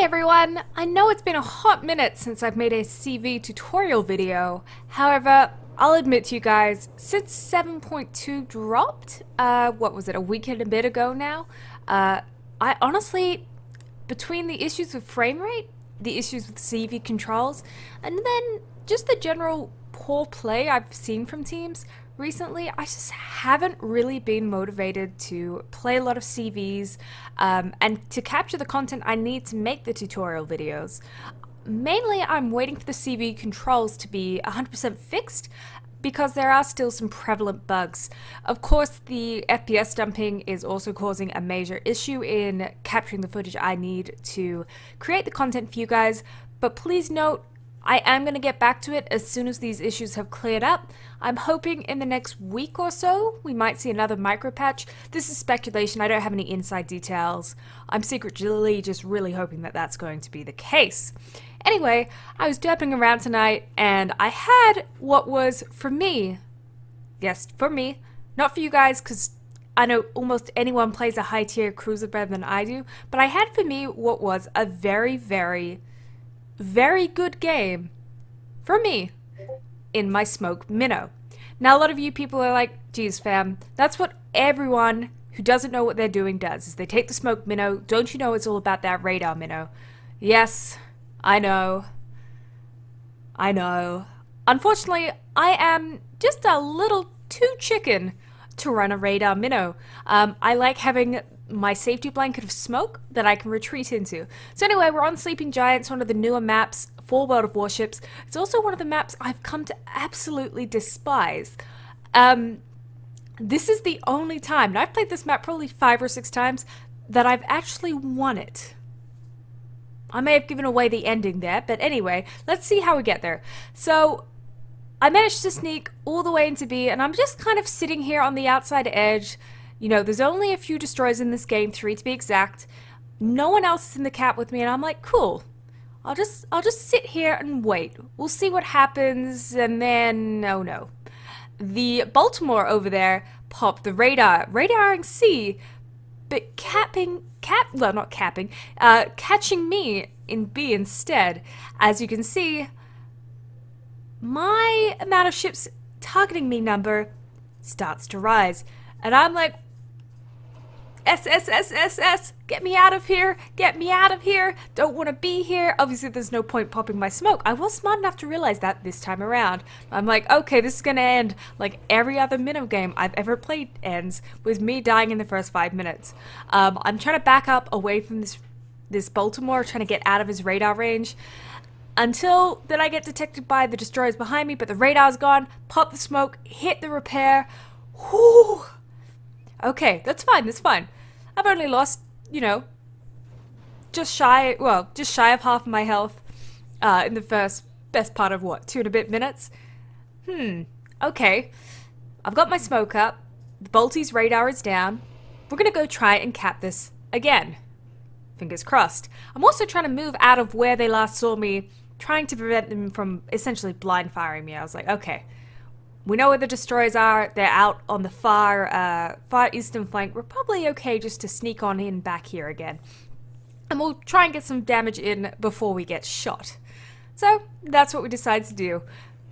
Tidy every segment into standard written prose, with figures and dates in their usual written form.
everyone! I know it's been a hot minute since I've made a CV tutorial video. However, I'll admit to you guys, since 7.2 dropped, what was it, a week and a bit ago now, I honestly, between the issues with frame rate, the issues with CV controls, and then just the general poor play I've seen from teams recently, I just haven't really been motivated to play a lot of CVs and to capture the content I need to make the tutorial videos. Mainly, I'm waiting for the CV controls to be 100% fixed because there are still some prevalent bugs. Of course, the FPS dumping is also causing a major issue in capturing the footage I need to create the content for you guys, but please note, I am going to get back to it as soon as these issues have cleared up. I'm hoping in the next week or so we might see another micro patch. This is speculation, I don't have any inside details. I'm secretly just really hoping that that's going to be the case. Anyway, I was derping around tonight and I had what was, for me, yes, for me, not for you guys because I know almost anyone plays a high tier cruiser better than I do, but I had for me what was a very good game for me in my smoke Mino. Now a lot of you people are like, geez fam, that's what everyone who doesn't know what they're doing does, is they take the smoke Mino. Don't you know it's all about that radar Mino? Yes, I know. Unfortunately, I am just a little too chicken to run a radar Mino. I like having my safety blanket of smoke that I can retreat into. So anyway, we're on Sleeping Giants, one of the newer maps for World of Warships. It's also one of the maps I've come to absolutely despise. This is the only time, and I've played this map probably 5 or 6 times, that I've actually won it. I may have given away the ending there, but anyway, let's see how we get there. So I managed to sneak all the way into B, and I'm just kind of sitting here on the outside edge. You know, there's only a few destroyers in this game, 3 to be exact. No one else is in the cap with me, and I'm like, cool. I'll just sit here and wait. We'll see what happens, and then, oh no. The Baltimore over there popped the radaring C, but catching me in B instead. As you can see, my amount of ships targeting me number starts to rise. And I'm like, S, get me out of here, don't want to be here. Obviously there's no point popping my smoke. I was smart enough to realize that this time around. I'm like, okay, this is gonna end like every other Mino game I've ever played ends, with me dying in the first 5 minutes. I'm trying to back up away from this Baltimore, trying to get out of his radar range. Until then I get detected by the destroyers behind me, but the radar's gone, pop the smoke, hit the repair. Whew. Okay, that's fine. I've only lost, you know, just shy of half of my health in the best part of what, 2 and a bit minutes? Okay. I've got my smoke up. The Balti's radar is down. We're gonna go try and cap this again. Fingers crossed. I'm also trying to move out of where they last saw me, trying to prevent them from essentially blind firing me. I was like, okay. We know where the destroyers are. They're out on the far eastern flank. We're probably okay just to sneak on in back here again. And we'll try and get some damage in before we get shot. So that's what we decided to do.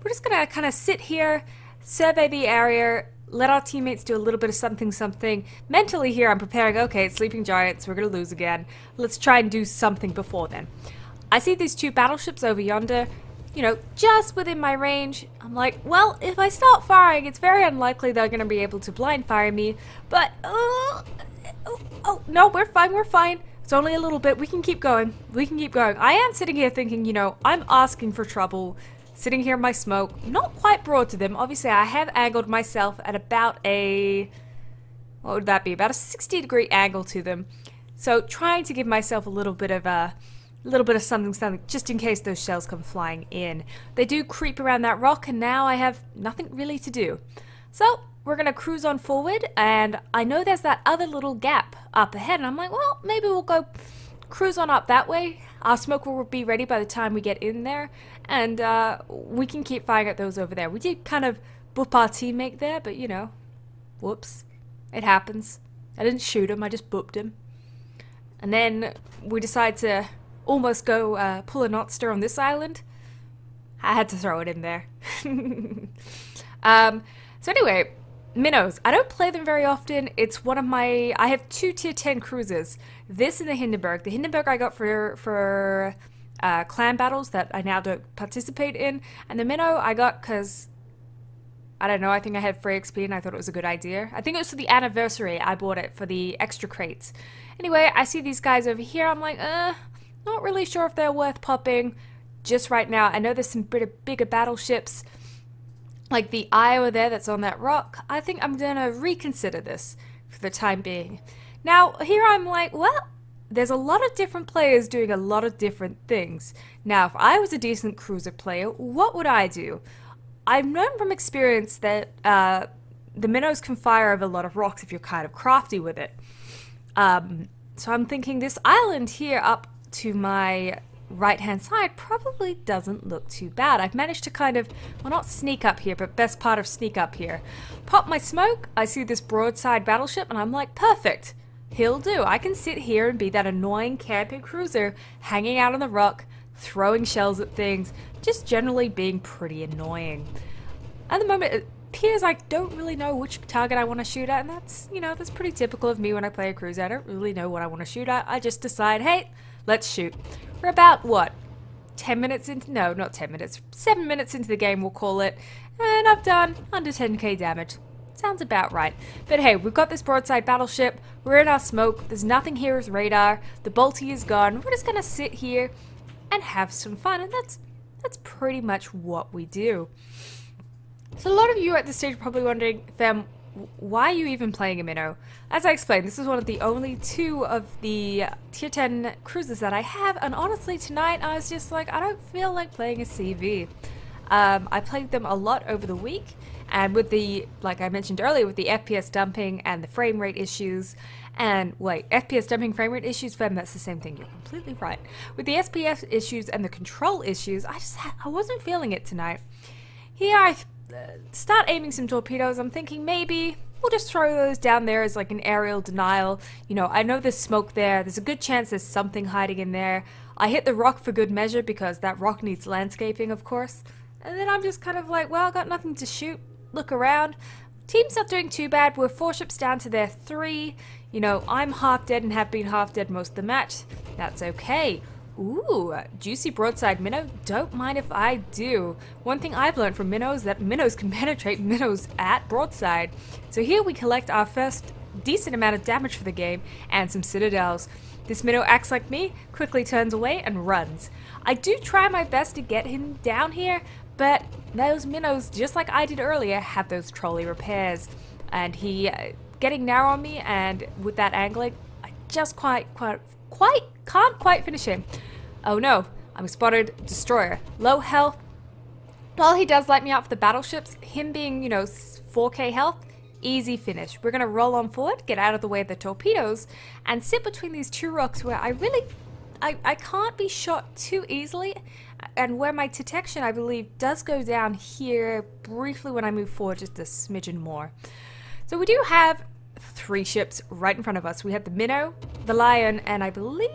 We're just gonna kind of sit here, survey the area, let our teammates do a little bit of something. Mentally here I'm preparing, okay, it's Sleeping Giants, we're gonna lose again. Let's try and do something before then. I see these 2 battleships over yonder, you know, just within my range. I'm like, well, if I start firing, it's very unlikely they're going to be able to blind fire me. But, oh, no, we're fine. It's only a little bit. We can keep going. I am sitting here thinking, you know, I'm asking for trouble. Sitting here in my smoke. Not quite broad to them. Obviously, I have angled myself at about a, what would that be? About a 60-degree angle to them. So, trying to give myself a little bit of something, just in case those shells come flying in. They do creep around that rock, and now I have nothing really to do. So, we're gonna cruise on forward, and I know there's that other little gap up ahead, and I'm like, well, maybe we'll go cruise on up that way. Our smoke will be ready by the time we get in there, and we can keep firing at those over there. We did kind of boop our teammate there, but you know, whoops. It happens. I didn't shoot him, I just booped him. And then we decide to almost go pull a Notster on this island. I had to throw it in there. So anyway, minnows. I don't play them very often. It's one of my... I have 2 tier 10 cruisers. This and the Hindenburg. The Hindenburg I got for clan battles that I now don't participate in. And the Minnow I got because... I don't know, I think I had free XP and I thought it was a good idea. I think it was for the anniversary I bought it for the extra crates. Anyway, I see these guys over here. I'm like, not really sure if they're worth popping just right now. I know there's some bigger battleships, like the Iowa there that's on that rock. I think I'm gonna reconsider this for the time being. Now, here I'm like, well, there's a lot of different players doing a lot of different things. Now, if I was a decent cruiser player, what would I do? I've known from experience that the minnows can fire over a lot of rocks if you're kind of crafty with it. So I'm thinking this island here up to my right-hand side probably doesn't look too bad. I've managed to kind of, well, not sneak up here, but best part of sneak up here. Pop my smoke, I see this broadside battleship, and I'm like, perfect. He'll do. I can sit here and be that annoying camping cruiser hanging out on the rock, throwing shells at things, just generally being pretty annoying. At the moment, it appears I don't really know which target I want to shoot at, and that's, you know, that's pretty typical of me when I play a cruiser. I don't really know what I want to shoot at. I just decide, hey, let's shoot. We're about, what, 10 minutes into, no, not 10 minutes, 7 minutes into the game, we'll call it, and I've done under 10k damage. Sounds about right. But hey, we've got this broadside battleship, we're in our smoke, there's nothing here with radar, the bolty is gone, we're just gonna sit here and have some fun, and that's pretty much what we do. So a lot of you at this stage are probably wondering, Fem, why are you even playing a Minnow? As I explained, this is one of the only 2 of the tier 10 cruisers that I have, and honestly tonight I was just like, I don't feel like playing a CV. I played them a lot over the week, and with the, like I mentioned earlier, with the FPS dumping and the frame rate issues, and wait, FPS dumping, frame rate issues, Fem, that's the same thing, you're completely right. With the SPS issues and the control issues, I wasn't feeling it tonight. Here I start aiming some torpedoes. I'm thinking maybe we'll just throw those down there as like an aerial denial. You know, I know there's smoke there. There's a good chance there's something hiding in there. I hit the rock for good measure because that rock needs landscaping, of course. And then I'm just kind of like, well, I got nothing to shoot. Look around. Team's not doing too bad. We're 4 ships down to their 3. You know, I'm half dead and have been half dead most of the match. That's okay. Ooh, juicy broadside minnow. Don't mind if I do. One thing I've learned from minnows is that minnows can penetrate minnows at broadside. So here we collect our first decent amount of damage for the game and some citadels. This minnow acts like me, quickly turns away and runs. I do try my best to get him down here, but those minnows, just like I did earlier, have those trolley repairs. And he getting narrow on me, and with that angling, I just can't quite finish him. Oh no, I'm spotted. Destroyer. Low health. While he does light me up for the battleships, him being, you know, 4k health, easy finish. We're going to roll on forward, get out of the way of the torpedoes, and sit between these 2 rocks where I can't be shot too easily, and where my detection, I believe, does go down here briefly when I move forward just a smidgen more. So we do have 3 ships right in front of us. We have the Minnow, the Lion, and I believe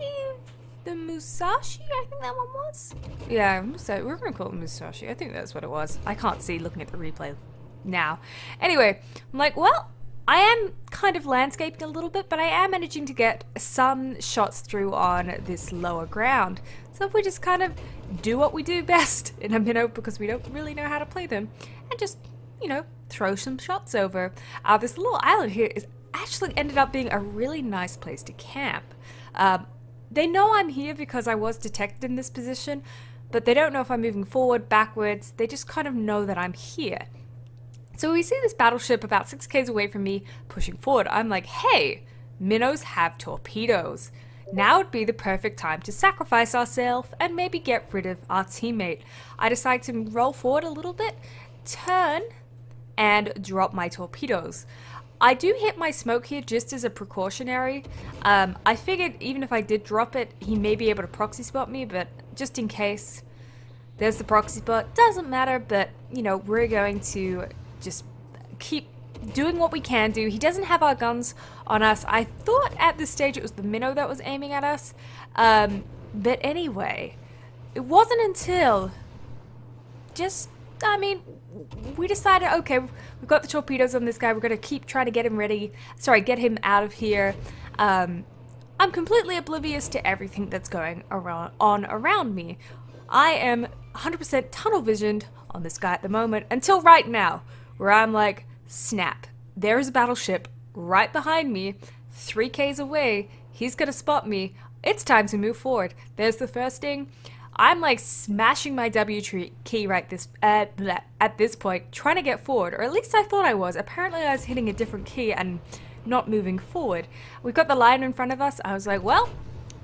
the Musashi, I think that one was? Yeah, we're going to call it Musashi. I think that's what it was. I can't see looking at the replay now. Anyway, I'm like, well, I am kind of landscaping a little bit, but I am managing to get some shots through on this lower ground. So if we just kind of do what we do best in a Minnow, because we don't really know how to play them, and just, you know, throw some shots over. This little island here is actually ended up being a really nice place to camp. They know I'm here because I was detected in this position, but they don't know if I'm moving forward, backwards. They just kind of know that I'm here. So we see this battleship about 6k's away from me pushing forward. I'm like, hey, minnows have torpedoes. Now would be the perfect time to sacrifice ourselves and maybe get rid of our teammate. I decide to roll forward a little bit, turn, and drop my torpedoes. I do hit my smoke here just as a precautionary. I figured even if I did drop it, he may be able to proxy spot me, but just in case, there's the proxy spot. Doesn't matter, but, you know, we're going to just keep doing what we can do. He doesn't have our guns on us. I thought at this stage it was the Minnow that was aiming at us, But anyway, it wasn't until we decided, okay, we've got the torpedoes on this guy, we're going to keep trying to get him ready, get him out of here. I'm completely oblivious to everything that's going around me. I am 100% tunnel visioned on this guy at the moment, until right now, where I'm like, snap, there is a battleship right behind me, 3Ks away, he's gonna spot me, it's time to move forward. There's the first thing. I'm like smashing my W key at this point, trying to get forward, or at least I thought I was. Apparently I was hitting a different key and not moving forward. We've got the lion in front of us. I was like, well,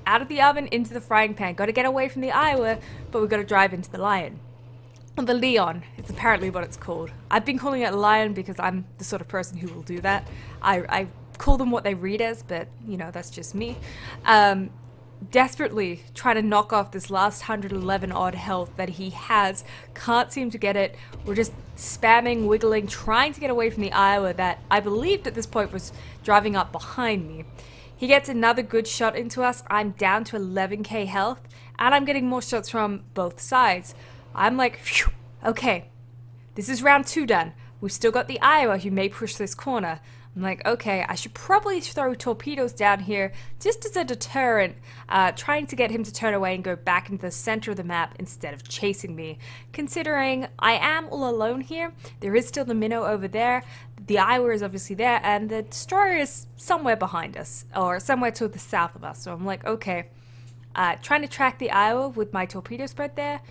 out of the oven, into the frying pan. Got to get away from the Iowa, but we've got to drive into the lion. Or the Leon, it's apparently what it's called. I've been calling it a lion because I'm the sort of person who will do that. I call them what they read as, but, you know, that's just me. Desperately trying to knock off this last 111 odd health that he has. Can't seem to get it. We're just spamming, wiggling, trying to get away from the Iowa that I believed at this point was driving up behind me. He gets another good shot into us. I'm down to 11k health, and I'm getting more shots from both sides. I'm like, phew, okay, this is round 2 done. We've still got the Iowa who may push this corner. I'm like, okay, I should probably throw torpedoes down here just as a deterrent, trying to get him to turn away and go back into the center of the map instead of chasing me. Considering I am all alone here, there is still the Mino over there, the Iowa is obviously there, and the destroyer is somewhere behind us, or somewhere to the south of us. So I'm like, okay, trying to track the Iowa with my torpedo spread there.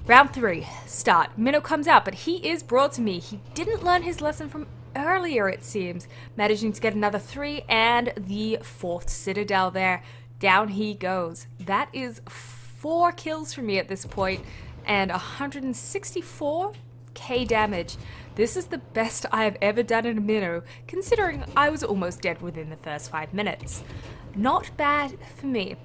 Round 3, start. Mino comes out, but he is brought to me. He didn't learn his lesson from earlier, it seems. Managing to get another 3 and the 4th citadel there. Down he goes. That is 4 kills for me at this point and 164k damage. This is the best I have ever done in a Mino, considering I was almost dead within the first 5 minutes. Not bad for me.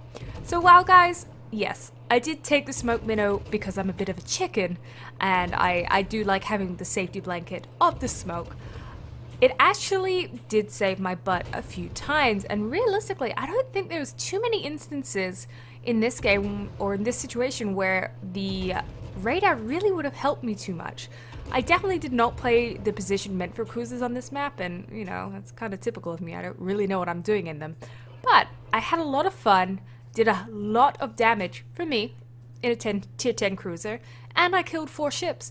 So wow guys, yes, I did take the smoke Mino because I'm a bit of a chicken and I do like having the safety blanket of the smoke. It actually did save my butt a few times, and realistically, I don't think there's too many instances in this game or in this situation where the radar really would have helped me too much. I definitely did not play the position meant for cruisers on this map, and you know, that's kind of typical of me. I don't really know what I'm doing in them. But I had a lot of fun, did a lot of damage for me in a tier 10 cruiser, and I killed 4 ships.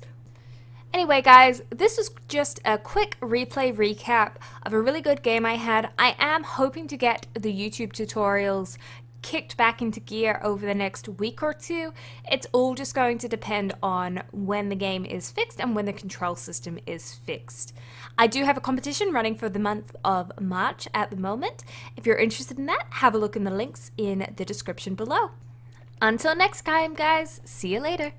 Anyway guys, this was just a quick replay recap of a really good game I had. I am hoping to get the YouTube tutorials kicked back into gear over the next week or 2. It's all just going to depend on when the game is fixed and when the control system is fixed. I do have a competition running for the month of March at the moment. If you're interested in that, have a look in the links in the description below. Until next time guys, see you later.